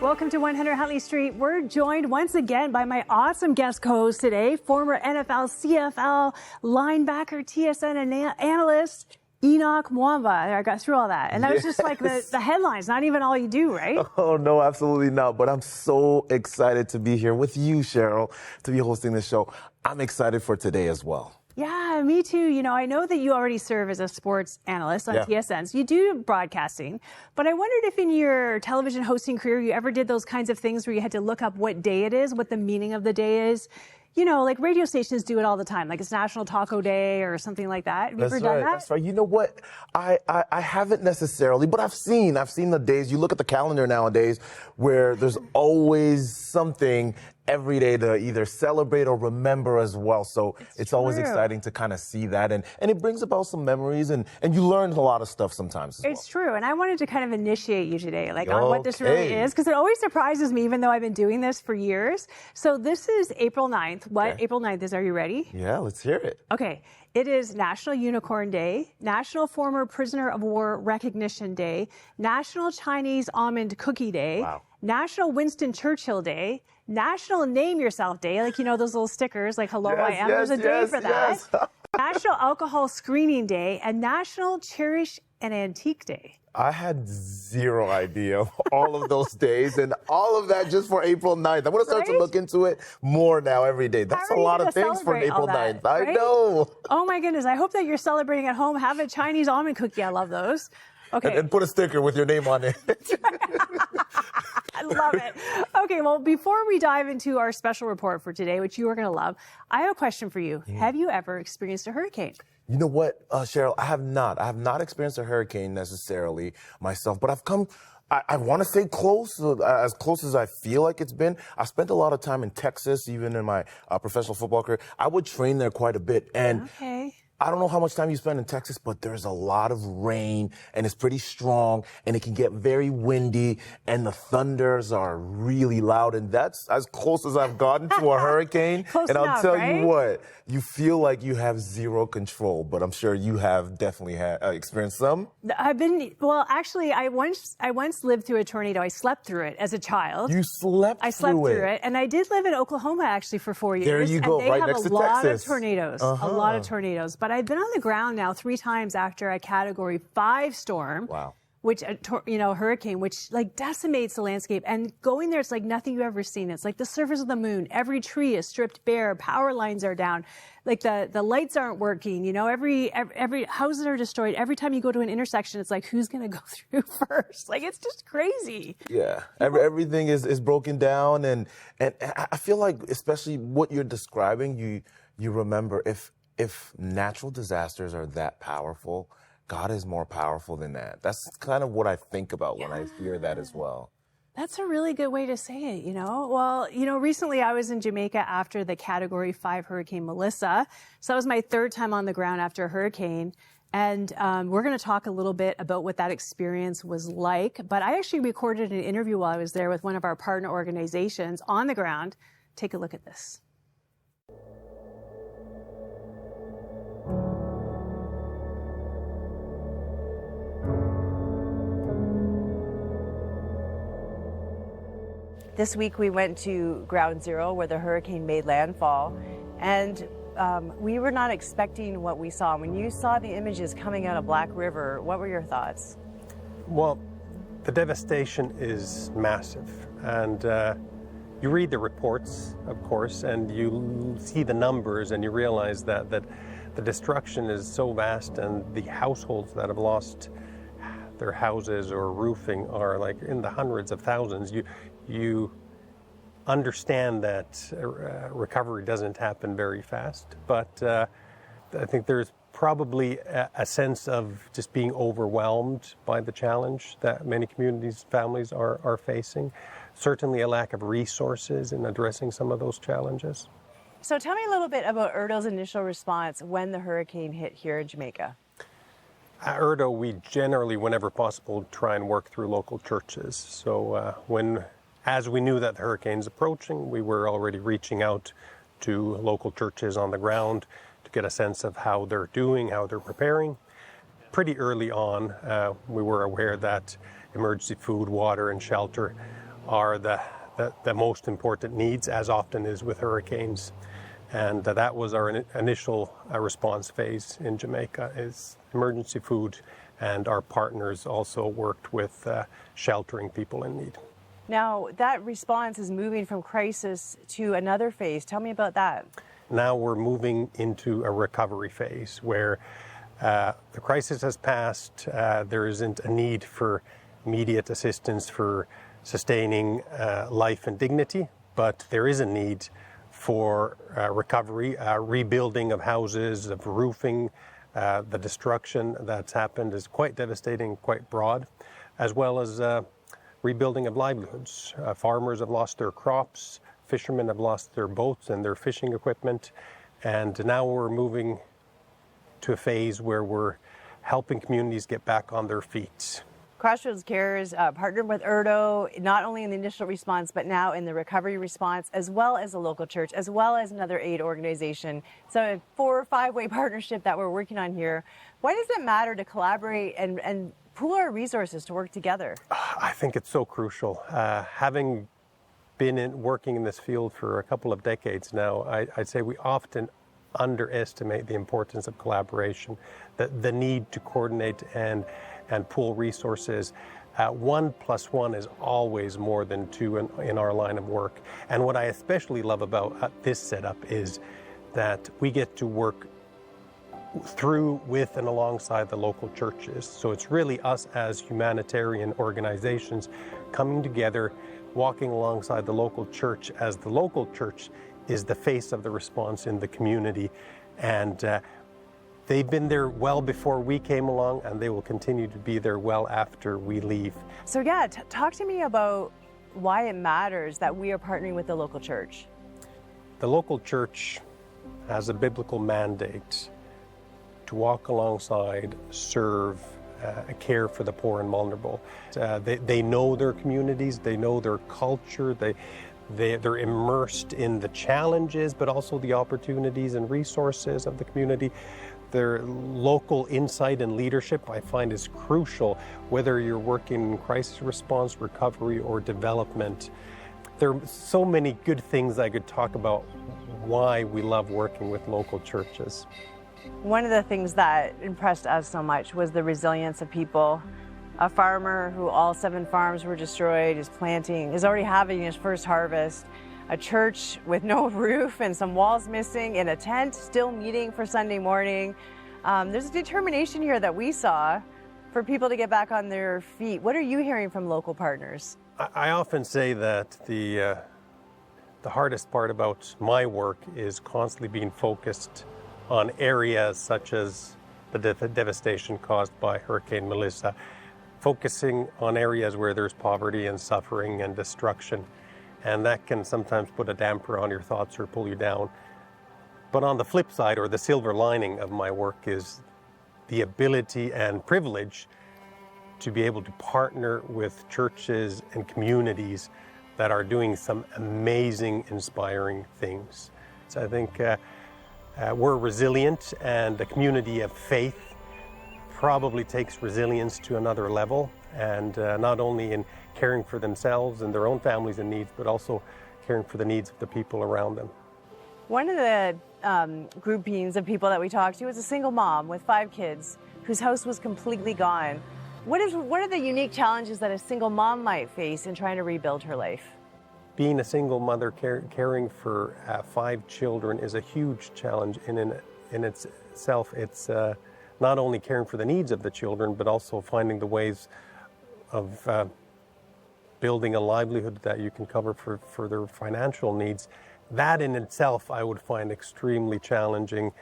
Welcome to 100 Huntley Street. We're joined once again by my awesome guest co-host today, former NFL, CFL, linebacker, TSN analyst, Enoch Mwamba. I got through all that. And that was just like the headlines, not even all you do, right? Oh, no, absolutely not. But I'm so excited to be here with you, Cheryl, to be hosting this show. I'm excited for today as well. Yeah, me too. You know, I know that you already serve as a sports analyst on TSN. So you do broadcasting. But I wondered if in your television hosting career you ever did those kinds of things where you had to look up what day it is, what the meaning of the day is. You know, like radio stations do it all the time, like it's National Taco Day or something like that. Have you ever done that? That's right. You know what? I haven't necessarily, but I've seen the days. You look at the calendar nowadays where there's always something every day to either celebrate or remember as well. So it's always exciting to kind of see that. And it brings about some memories and you learn a lot of stuff sometimes as well. It's true. And I wanted to kind of initiate you today, like on what this really is, because it always surprises me, even though I've been doing this for years. So this is April 9th. What April 9th is? Are you ready? Yeah, let's hear it. Okay. It is National Unicorn Day, National Former Prisoner of War Recognition Day, National Chinese Almond Cookie Day, National Winston Churchill Day, National Name Yourself Day, like, you know, those little stickers, like, hello, I am. There's a day for that. National Alcohol Screening Day, and National Cherish an Antique Day. I had zero idea of all of those days and all of that just for April 9th. I'm going to start to look into it more now every day. That's a lot of things for April 9th. I know. Oh, my goodness. I hope that you're celebrating at home. Have a Chinese almond cookie. I love those. Okay. And put a sticker with your name on it. I love it. Okay, well, before we dive into our special report for today, which you are going to love, I have a question for you. Have you ever experienced a hurricane? You know what, Cheryl, I have not. I have not experienced a hurricane necessarily myself, but I've come, I want to say close as I feel like it's been. I spent a lot of time in Texas, even in my professional football career. I would train there quite a bit. And I don't know how much time you spend in Texas, but there's a lot of rain and it's pretty strong and it can get very windy and the thunders are really loud. And that's as close as I've gotten to a hurricane. And I'll tell you what, you feel like you have zero control, but I'm sure you have definitely experienced some. Actually, I once lived through a tornado. I slept through it as a child. You slept through it? I slept through it. And I did live in Oklahoma actually for 4 years. There you go, right next to Texas. And they have a lot of tornadoes, a lot of tornadoes. But I've been on the ground now 3 times after a Category 5 storm. Wow. Which, hurricane, which like decimates the landscape. And going there, it's like nothing you've ever seen. It's like the surface of the moon. Every tree is stripped bare. Power lines are down. Like the lights aren't working. You know, every houses are destroyed. Every time you go to an intersection, it's like, who's going to go through first? Like, it's just crazy. Yeah. Everything is broken down. And I feel like, especially what you're describing, you remember if natural disasters are that powerful, God is more powerful than that. That's kind of what I think about when I hear that as well. That's a really good way to say it, you know. Well, you know, recently I was in Jamaica after the Category 5 Hurricane Melissa. So that was my 3rd time on the ground after a hurricane. And we're going to talk a little bit about what that experience was like. But I actually recorded an interview while I was there with one of our partner organizations on the ground. Take a look at this. This week we went to Ground Zero where the hurricane made landfall, and we were not expecting what we saw. When you saw the images coming out of Black River, what were your thoughts? Well, the devastation is massive, and you read the reports, of course, and you see the numbers and you realize that the destruction is so vast, and the households that have lost their houses or roofing are like in the hundreds of thousands. You understand that recovery doesn't happen very fast, but I think there's probably a sense of just being overwhelmed by the challenge that many communities, families are facing. Certainly a lack of resources in addressing some of those challenges. So tell me a little bit about Erdo's initial response when the hurricane hit here in Jamaica. At Erdo, we generally, whenever possible, try and work through local churches. So as we knew that the hurricane's approaching, we were already reaching out to local churches on the ground to get a sense of how they're doing, how they're preparing. Pretty early on, we were aware that emergency food, water, and shelter are the most important needs, as often is with hurricanes. And that was our initial response phase in Jamaica, is emergency food, and our partners also worked with sheltering people in need. Now, that response is moving from crisis to another phase. Tell me about that. Now we're moving into a recovery phase where the crisis has passed. There isn't a need for immediate assistance for sustaining life and dignity, but there is a need for recovery, rebuilding of houses, of roofing. The destruction that's happened is quite devastating, quite broad, as well as rebuilding of livelihoods. Farmers have lost their crops, fishermen have lost their boats and their fishing equipment, and now we're moving to a phase where we're helping communities get back on their feet. Crossroads Cares partnered with URDO, not only in the initial response, but now in the recovery response, as well as a local church, as well as another aid organization. So a 4- or 5-way partnership that we're working on here. Why does it matter to collaborate and pool our resources to work together? I think it's so crucial. Having been working in this field for a couple of decades now, I'd say we often underestimate the importance of collaboration, the need to coordinate and pool resources. 1 + 1 is always more than 2 in our line of work. And what I especially love about this setup is that we get to work through, with, and alongside the local churches. So it's really us as humanitarian organizations coming together, walking alongside the local church, as the local church is the face of the response in the community. And they've been there well before we came along, and they will continue to be there well after we leave. So yeah, talk to me about why it matters that we are partnering with the local church. The local church has a biblical mandate to walk alongside, serve, care for the poor and vulnerable. They know their communities, they know their culture, they're immersed in the challenges, but also the opportunities and resources of the community. Their local insight and leadership, I find, is crucial, whether you're working in crisis response, recovery, or development. There are so many good things I could talk about why we love working with local churches. One of the things that impressed us so much was the resilience of people. A farmer who all 7 farms were destroyed is already having his first harvest. A church with no roof and some walls missing, in a tent, still meeting for Sunday morning. There's a determination here that we saw for people to get back on their feet. What are you hearing from local partners? I often say that the hardest part about my work is constantly being focused on areas such as the devastation caused by Hurricane Melissa, focusing on areas where there's poverty and suffering and destruction. And that can sometimes put a damper on your thoughts or pull you down. But on the flip side, or the silver lining of my work, is the ability and privilege to be able to partner with churches and communities that are doing some amazing, inspiring things. So I think we're resilient, and a community of faith probably takes resilience to another level, and not only in caring for themselves and their own families and needs, but also caring for the needs of the people around them. One of the groupings of people that we talked to was a single mom with 5 kids whose house was completely gone. What are the unique challenges that a single mom might face in trying to rebuild her life? Being a single mother caring for 5 children is a huge challenge in itself. It's not only caring for the needs of the children, but also finding the ways of building a livelihood that you can cover for their financial needs. That in itself I would find extremely challenging,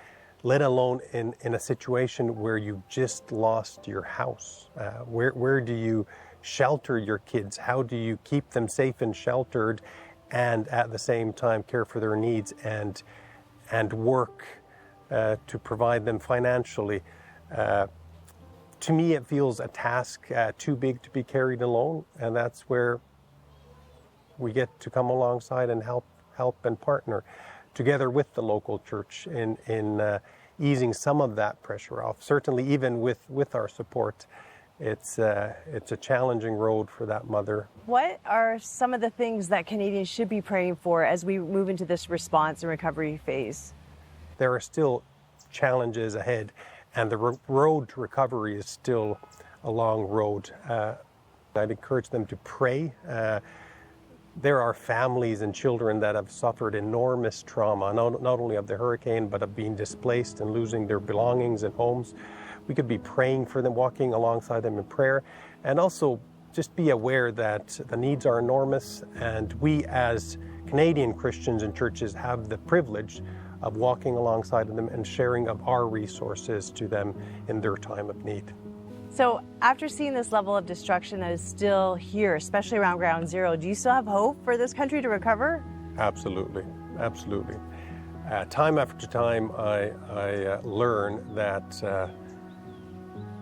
let alone in a situation where you just lost your house. Where do you shelter your kids? How do you keep them safe and sheltered, and at the same time care for their needs and work to provide them financially? To me, it feels a task too big to be carried alone, and that's where we get to come alongside and help and partner together with the local church in easing some of that pressure off. Certainly, even with our support, it's a challenging road for that mother. What are some of the things that Canadians should be praying for as we move into this response and recovery phase? There are still challenges ahead, and the road to recovery is still a long road. I'd encourage them to pray. There are families and children that have suffered enormous trauma, not only of the hurricane, but of being displaced and losing their belongings and homes. We could be praying for them, walking alongside them in prayer, and also just be aware that the needs are enormous, and we as Canadian Christians and churches have the privilege of walking alongside of them and sharing of our resources to them in their time of need. So after seeing this level of destruction that is still here, especially around ground zero, do you still have hope for this country to recover? Absolutely, absolutely. Time after time, I learn that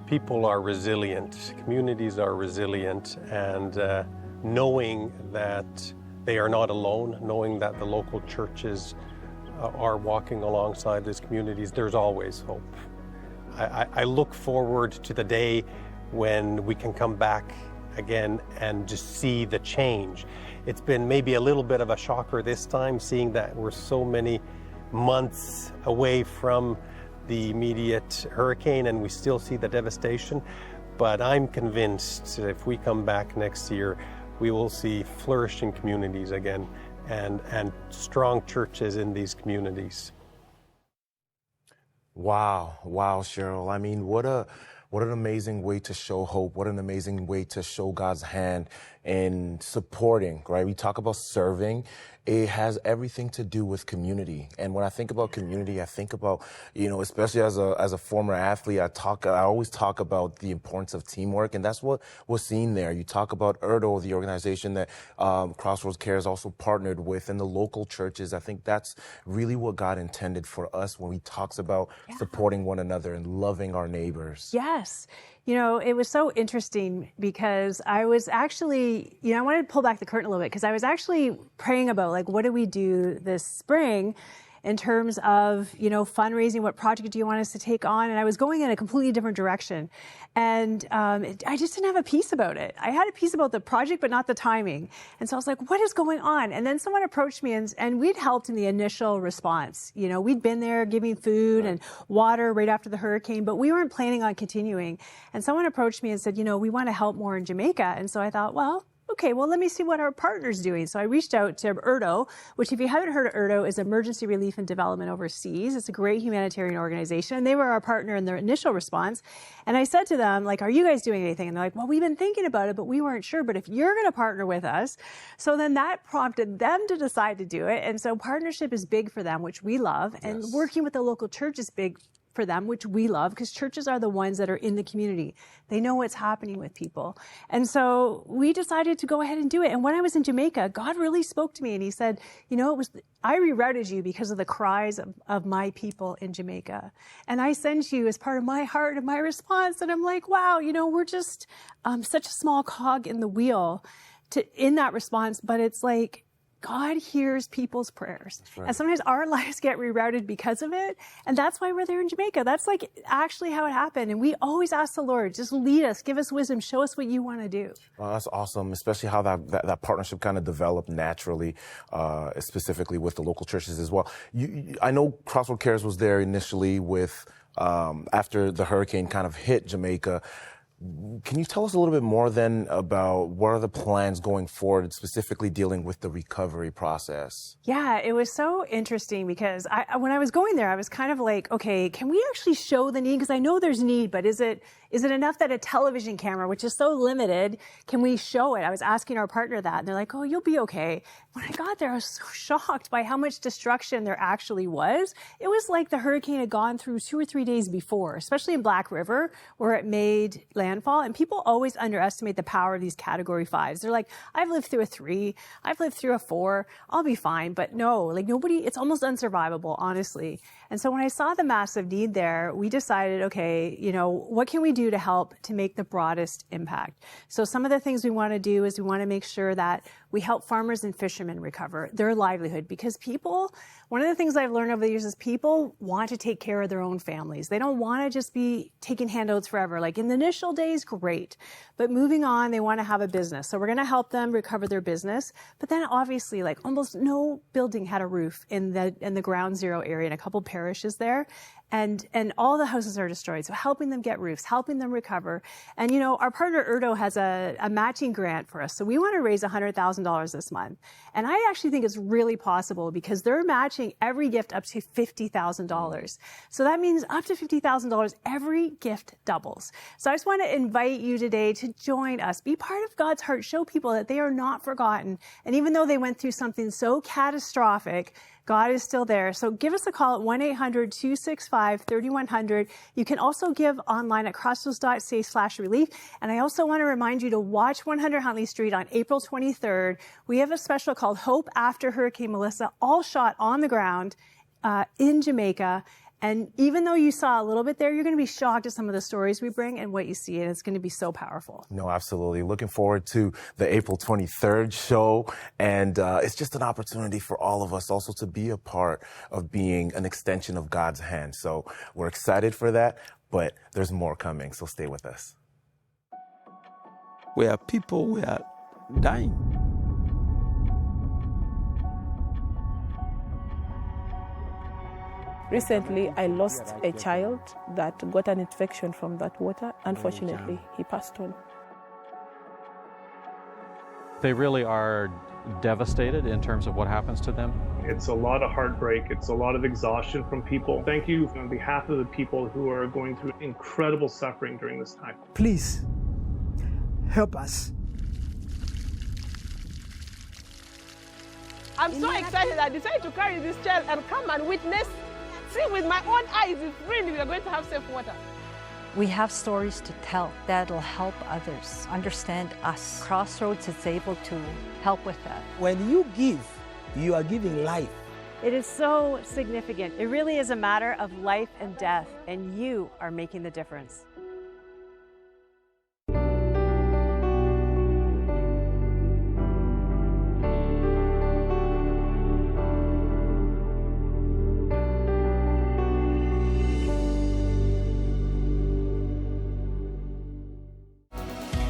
people are resilient, communities are resilient, and knowing that they are not alone, knowing that the local churches are walking alongside these communities, there's always hope. I look forward to the day when we can come back again and just see the change. It's been maybe a little bit of a shocker this time, seeing that we're so many months away from the immediate hurricane and we still see the devastation. But I'm convinced if we come back next year, we will see flourishing communities again and strong churches in these communities. Wow, Cheryl. I mean, what an amazing way to show hope. What an amazing way to show God's hand in supporting, right? We talk about serving. It has everything to do with community. And when I think about community, I think about, especially as a former athlete, I always talk about the importance of teamwork. And that's what was seen there. You talk about ERDO, the organization that Crossroads Cares also partnered with, and the local churches. I think that's really what God intended for us when he talks about supporting one another and loving our neighbors. Yes. It was so interesting because I was actually, I wanted to pull back the curtain a little bit because I was actually praying about, like, what do we do this spring in terms of, fundraising? What project do you want us to take on? And I was going in a completely different direction. And I just didn't have a peace about it. I had a peace about the project, but not the timing. And so I was like, what is going on? And then someone approached me and we'd helped in the initial response. We'd been there giving food and water right after the hurricane, but we weren't planning on continuing. And someone approached me and said, we want to help more in Jamaica. And so I thought, okay, well, let me see what our partner's doing. So I reached out to ERDO, which, if you haven't heard of ERDO, is Emergency Relief and Development Overseas. It's a great humanitarian organization. And they were our partner in their initial response. And I said to them, like, are you guys doing anything? And they're like, well, we've been thinking about it, but we weren't sure. But if you're going to partner with us, so then that prompted them to decide to do it. And so partnership is big for them, which we love. Yes. And working with the local church is big for them, which we love, because churches are the ones that are in the community. They know what's happening with people. And so we decided to go ahead and do it. And when I was in Jamaica, God really spoke to me and he said, I rerouted you because of the cries of my people in Jamaica. And I sent you as part of my heart and my response. And I'm like, wow, we're just such a small cog in the wheel in that response. But it's like, God hears people's prayers. Right. And sometimes our lives get rerouted because of it. And that's why we're there in Jamaica. That's like actually how it happened. And we always ask the Lord, just lead us, give us wisdom, show us what you want to do. Well, that's awesome, especially how that partnership kind of developed naturally, specifically with the local churches as well. I know Crossroads Cares was there initially with, after the hurricane kind of hit Jamaica. Can you tell us a little bit more then about what are the plans going forward, specifically dealing with the recovery process? Yeah, it was so interesting because when I was going there, I was kind of like, okay, can we actually show the need? Because I know there's need, but is it enough that a television camera, which is so limited, can we show it? I was asking our partner that, and they're like, oh, you'll be okay. When I got there, I was so shocked by how much destruction there actually was. It was like the hurricane had gone through 2 or 3 days before, especially in Black River, where it made landfall. And people always underestimate the power of these Category 5s. They're like, I've lived through a 3, I've lived through a 4, I'll be fine. But no, like it's almost unsurvivable, honestly. And so when I saw the massive need there, we decided, okay, what can we do to help to make the broadest impact? So some of the things we want to do is we want to make sure that we help farmers and fishermen recover their livelihood, because one of the things I've learned over the years is people want to take care of their own families. They don't want to just be taking handouts forever. Like in the initial days, great. But moving on, they want to have a business. So we're going to help them recover their business. But then obviously, like almost no building had a roof in the ground zero area in a couple parishes there. And all the houses are destroyed. So helping them get roofs, helping them recover. And, you know, our partner Erdo has a matching grant for us. So we want to raise $100,000 this month. And I actually think it's really possible because they're matching every gift up to $50,000. So that means up to $50,000, every gift doubles. So I just want to invite you today to join us. Be part of God's heart. Show people that they are not forgotten. And even though they went through something so catastrophic, God is still there. So give us a call at 1-800-265-3100. You can also give online at crossroads.ca/relief. And I also want to remind you to watch 100 Huntley Street on April 23rd. We have a special called Hope After Hurricane Melissa, all shot on the ground in Jamaica. And even though you saw a little bit there, you're going to be shocked at some of the stories we bring and what you see, and it's going to be so powerful. No, absolutely. Looking forward to the April 23rd show, and it's just an opportunity for all of us also to be a part of being an extension of God's hand. So we're excited for that, but there's more coming, so stay with us. Where people were dying. Recently, I lost a child that got an infection from that water. Unfortunately, he passed on. They really are devastated in terms of what happens to them. It's a lot of heartbreak. It's a lot of exhaustion from people. Thank you on behalf of the people who are going through incredible suffering during this time. Please, help us. I'm so excited I decided to carry this child and come and witness. See with my own eyes if really we are going to have safe water. We have stories to tell that'll help others understand us. Crossroads is able to help with that. When you give, you are giving life. It is so significant. It really is a matter of life and death, and you are making the difference.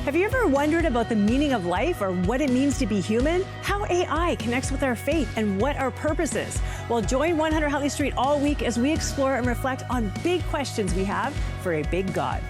Have you ever wondered about the meaning of life or what it means to be human? How AI connects with our faith and what our purpose is? Well, join 100 Huntley Street all week as we explore and reflect on big questions we have for a big God.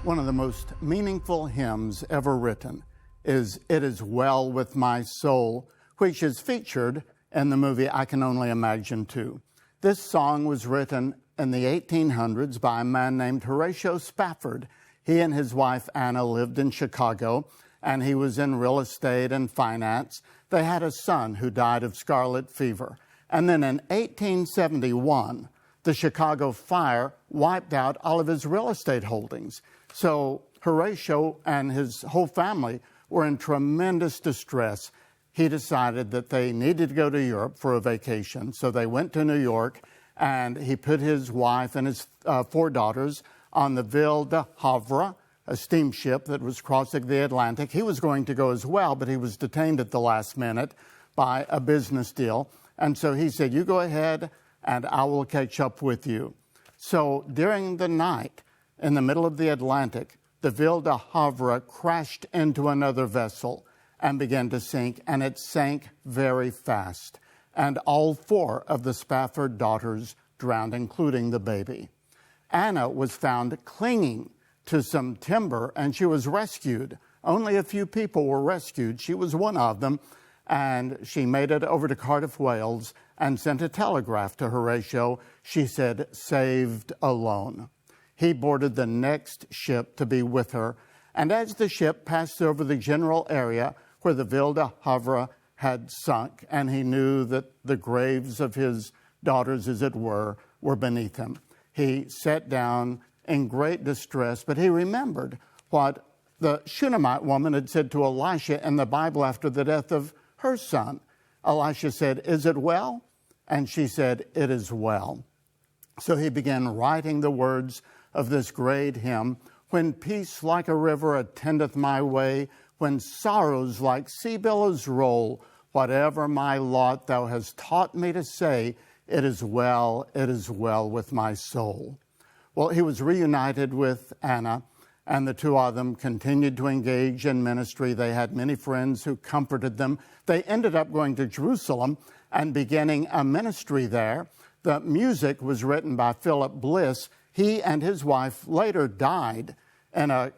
One of the most meaningful hymns ever written is "It Is Well With My Soul," which is featured in the movie I Can Only Imagine 2. This song was written in the 1800s by a man named Horatio Spafford. He and his wife Anna lived in Chicago, and he was in real estate and finance. They had a son who died of scarlet fever. And then in 1871, the Chicago fire wiped out all of his real estate holdings. So Horatio and his whole family were in tremendous distress. He decided that they needed to go to Europe for a vacation. So they went to New York, and he put his wife and his 4 daughters on the Ville de Havre, a steamship that was crossing the Atlantic. He was going to go as well, but he was detained at the last minute by a business deal. And so he said, "You go ahead, and I will catch up with you." So during the night, in the middle of the Atlantic, the Ville de Havre crashed into another vessel and began to sink, and it sank very fast. And all 4 of the Spafford daughters drowned, including the baby. Anna was found clinging to some timber, and she was rescued. Only a few people were rescued. She was one of them, and she made it over to Cardiff, Wales, and sent a telegraph to Horatio. She said, "Saved alone." He boarded the next ship to be with her, and as the ship passed over the general area where the Ville de Havre had sunk, and he knew that the graves of his daughters, as it were beneath him, he sat down in great distress, but he remembered what the Shunammite woman had said to Elisha in the Bible after the death of her son. Elisha said, "Is it well?" And she said, "It is well." So he began writing the words of this great hymn. When peace like a river attendeth my way, when sorrows like sea billows roll, whatever my lot thou hast taught me to say, it is well with my soul. Well, he was reunited with Anna, and the two of them continued to engage in ministry. They had many friends who comforted them. They ended up going to Jerusalem and beginning a ministry there. The music was written by Philip Bliss. He and his wife later died in a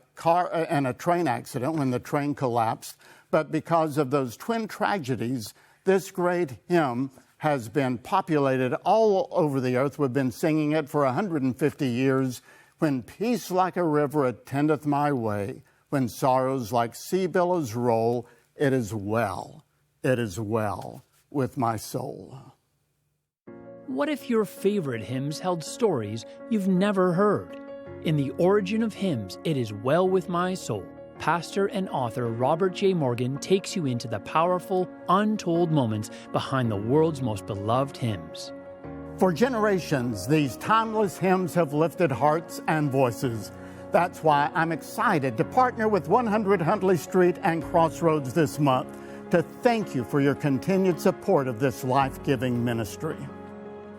train accident when the train collapsed. But because of those twin tragedies, this great hymn has been populated all over the earth. We've been singing it for 150 years. When peace like a river attendeth my way, when sorrows like sea billows roll, it is well with my soul. What if your favorite hymns held stories you've never heard? In The Origin of Hymns, It Is Well With My Soul, pastor and author Robert J. Morgan takes you into the powerful, untold moments behind the world's most beloved hymns. For generations, these timeless hymns have lifted hearts and voices. That's why I'm excited to partner with 100 Huntley Street and Crossroads this month to thank you for your continued support of this life-giving ministry.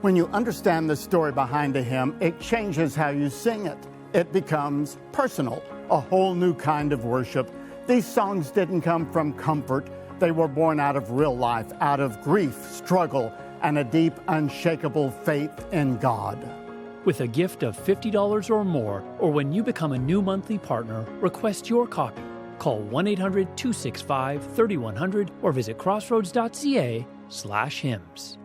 When you understand the story behind a hymn, it changes how you sing it. It becomes personal, a whole new kind of worship. These songs didn't come from comfort. They were born out of real life, out of grief, struggle, and a deep, unshakable faith in God. With a gift of $50 or more, or when you become a new monthly partner, request your copy. Call 1-800-265-3100 or visit crossroads.ca/hymns.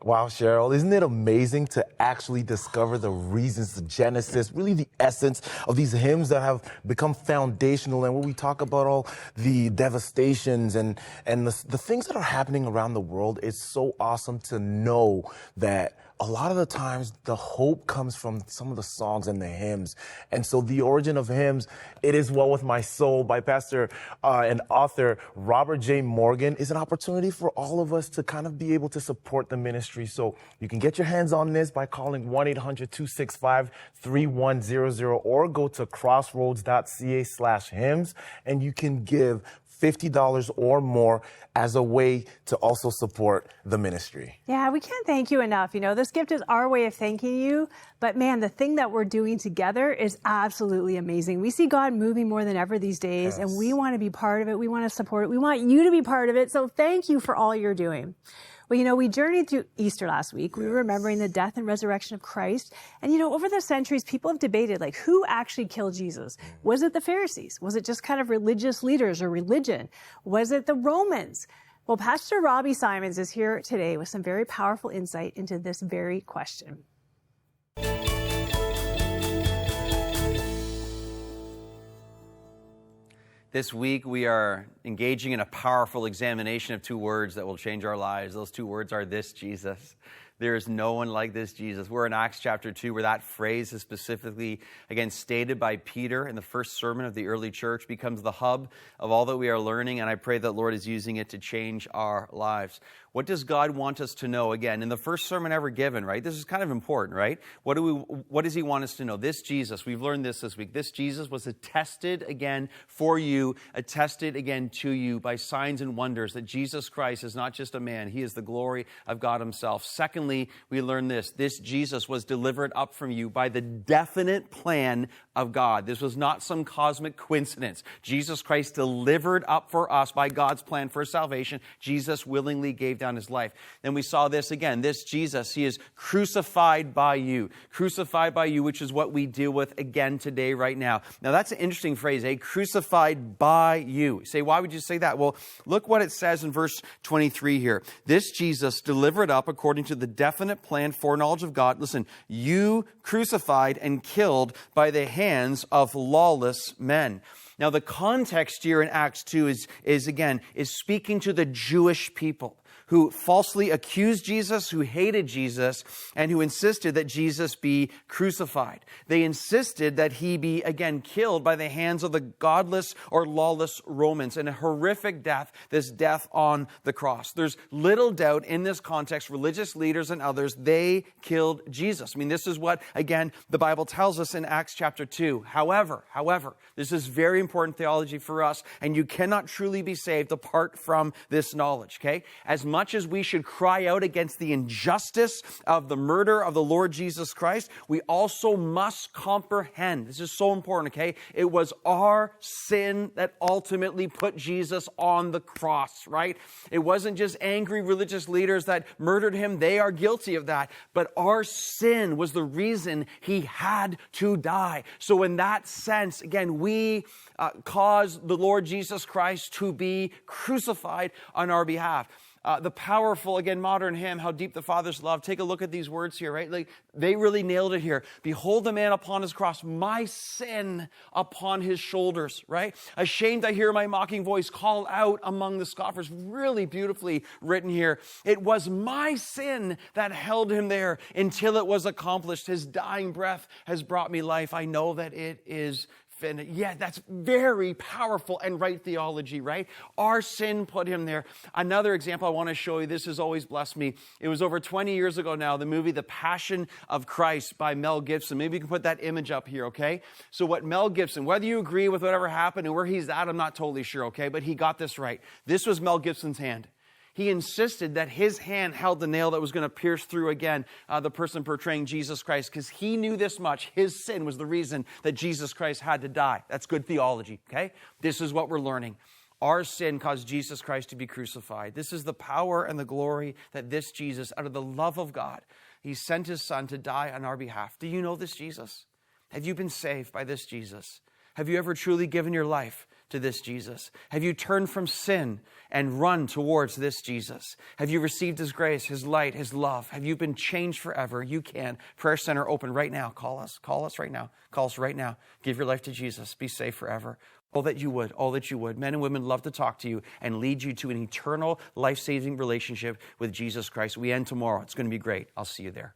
Wow, Cheryl, isn't it amazing to actually discover the reasons, the genesis, really the essence of these hymns that have become foundational, and when we talk about all the devastations and the things that are happening around the world, it's so awesome to know that a lot of the times the hope comes from some of the songs and the hymns. And so The Origin of Hymns, It Is Well With My Soul by pastor and author Robert J. Morgan is an opportunity for all of us to kind of be able to support the ministry. So you can get your hands on this by calling 1-800-265-3100 or go to crossroads.ca/hymns and you can give $50 or more as a way to also support the ministry. Yeah, we can't thank you enough. You know, this gift is our way of thanking you. But man, the thing that we're doing together is absolutely amazing. We see God moving more than ever these days, and we want to be part of it. We want to support it. We want you to be part of it. So thank you for all you're doing. Well, you know, we journeyed through Easter last week. We were remembering the death and resurrection of Christ. And, you know, over the centuries, people have debated, like, who actually killed Jesus? Was it the Pharisees? Was it just kind of religious leaders or religion? Was it the Romans? Well, Pastor Robbie Simons is here today with some very powerful insight into this very question. This week, we are engaging in a powerful examination of two words that will change our lives. Those two words are this Jesus. There is no one like this Jesus. We're in Acts chapter 2, where that phrase is specifically, again, stated by Peter in the first sermon of the early church, becomes the hub of all that we are learning, and I pray that Lord is using it to change our lives. What does God want us to know? Again, in the first sermon ever given, right? This is kind of important, right? What does he want us to know? This Jesus, we've learned this week. This Jesus was attested again for you, attested again to you by signs and wonders that Jesus Christ is not just a man. He is the glory of God himself. Secondly, we learn this. This Jesus was delivered up from you by the definite plan of God. This was not some cosmic coincidence. Jesus Christ delivered up for us by God's plan for salvation. Jesus willingly gave down his life. Then we saw this again. This Jesus, he is crucified by you. Crucified by you, which is what we deal with again today, right now. Now that's an interesting phrase, crucified by you. You say, why would you say that? Well, look what it says in verse 23 here. This Jesus delivered up according to the definite plan, foreknowledge of God. Listen, you crucified and killed by the hands of lawless men. Now, the context here in Acts 2 is speaking to the Jewish people who falsely accused Jesus, who hated Jesus, and who insisted that Jesus be crucified. They insisted that he be, again, killed by the hands of the godless or lawless Romans in a horrific death, this death on the cross. There's little doubt in this context, religious leaders and others, they killed Jesus. I mean, this is what, again, the Bible tells us in Acts chapter 2. However, this is very important theology for us, and you cannot truly be saved apart from this knowledge, okay? As much as we should cry out against the injustice of the murder of the Lord Jesus Christ, we also must comprehend, this is so important, okay? It was our sin that ultimately put Jesus on the cross, right? It wasn't just angry religious leaders that murdered him. They are guilty of that. But our sin was the reason he had to die. So in that sense, again, we caused the Lord Jesus Christ to be crucified on our behalf. The powerful, again, modern hymn, How Deep the Father's Love. Take a look at these words here, right? Like, they really nailed it here. Behold the man upon his cross, my sin upon his shoulders, right? Ashamed I hear my mocking voice call out among the scoffers. Really beautifully written here. It was my sin that held him there until it was accomplished. His dying breath has brought me life. I know that it is finished. Yeah, that's very powerful and right theology, right? Our sin put him there. Another example I want to show you, this has always blessed me. It was over 20 years ago now, the movie The Passion of Christ by Mel Gibson. Maybe you can put that image up here, okay? So what Mel Gibson, whether you agree with whatever happened and where he's at, I'm not totally sure, okay? But he got this right. This was Mel Gibson's hand. He insisted that his hand held the nail that was going to pierce through again the person portraying Jesus Christ, because he knew this much. His sin was the reason that Jesus Christ had to die. That's good theology, okay? This is what we're learning. Our sin caused Jesus Christ to be crucified. This is the power and the glory that this Jesus, out of the love of God, he sent his son to die on our behalf. Do you know this Jesus? Have you been saved by this Jesus? Have you ever truly given your life to this Jesus? Have you turned from sin and run towards this Jesus? Have you received his grace, his light, his love? Have you been changed forever? You can. Prayer Center open right now. Call us right now. Call us right now. Give your life to Jesus. Be saved forever. All that you would. Men and women love to talk to you and lead you to an eternal, life-saving relationship with Jesus Christ. We end tomorrow. It's going to be great. I'll see you there.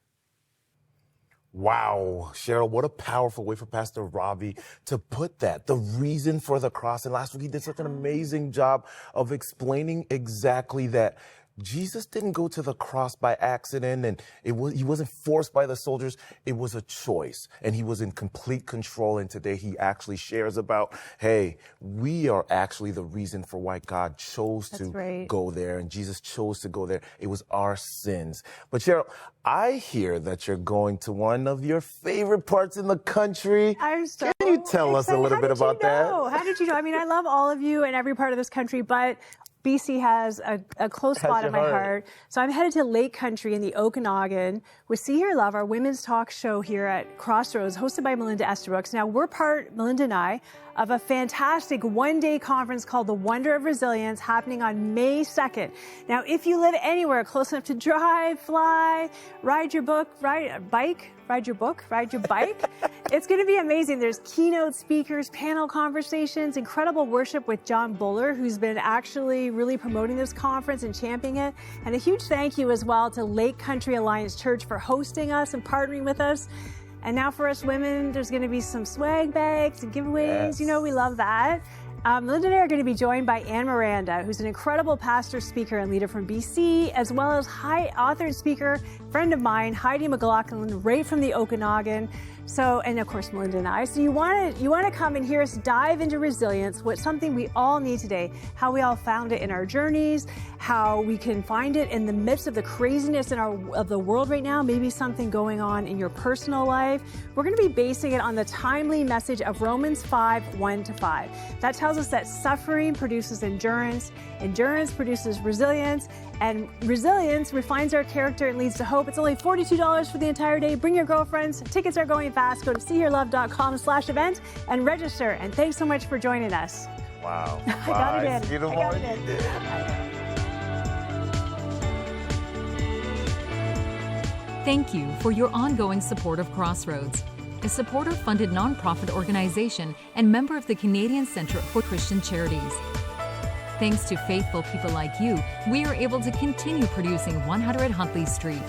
Wow, Cheryl, what a powerful way for Pastor Robbie to put that. The reason for the cross. And last week he did such an amazing job of explaining exactly that. Jesus didn't go to the cross by accident, and he wasn't forced by the soldiers. It was a choice, and he was in complete control. And today he actually shares about, hey, we are actually the reason for why God chose to go there, and Jesus chose to go there. It was our sins. But Cheryl, I hear that you're going to one of your favorite parts in the country. I'm so Can you tell us a little bit about that? How did you know? I mean, I love all of you and every part of this country, but BC has a close spot in my heart. So I'm headed to Lake Country in the Okanagan with See Hear Love, our women's talk show here at Crossroads, hosted by Melinda Estabrooks. Now, we're part, Melinda and I, of a fantastic one-day conference called The Wonder of Resilience, happening on May 2nd. Now, if you live anywhere close enough to drive, fly, ride your bike, it's going to be amazing. There's keynote speakers, panel conversations, incredible worship with John Buller, who's been actually really promoting this conference and championing it. And a huge thank you as well to Lake Country Alliance Church for hosting us and partnering with us. And now for us women, there's going to be some swag bags and giveaways. Yes. You know, we love that. Melinda and I are going to be joined by Anne Miranda, who's an incredible pastor, speaker, and leader from BC, as well as author and speaker, friend of mine, Heidi McLaughlin, right from the Okanagan. So, and of course, Melinda and I. So you want to come and hear us dive into resilience, what's something we all need today, how we all found it in our journeys, how we can find it in the midst of the craziness of the world right now, maybe something going on in your personal life. We're going to be basing it on the timely message of Romans 5:1-5. That tells us that suffering produces endurance, endurance produces resilience, and resilience refines our character and leads to hope. It's only $42 for the entire day. Bring your girlfriends. Tickets are going fast. Go to seehearlove.com/event and register. And thanks so much for joining us. Wow. I got it in. See you tomorrow. You did. Thank you for your ongoing support of Crossroads, a supporter-funded nonprofit organization and member of the Canadian Centre for Christian Charities. Thanks to faithful people like you, we are able to continue producing 100 Huntley Street.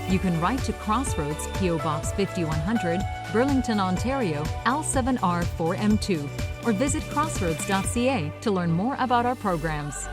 You can write to Crossroads, P.O. Box 5100, Burlington, Ontario, L7R4M2, or visit crossroads.ca to learn more about our programs.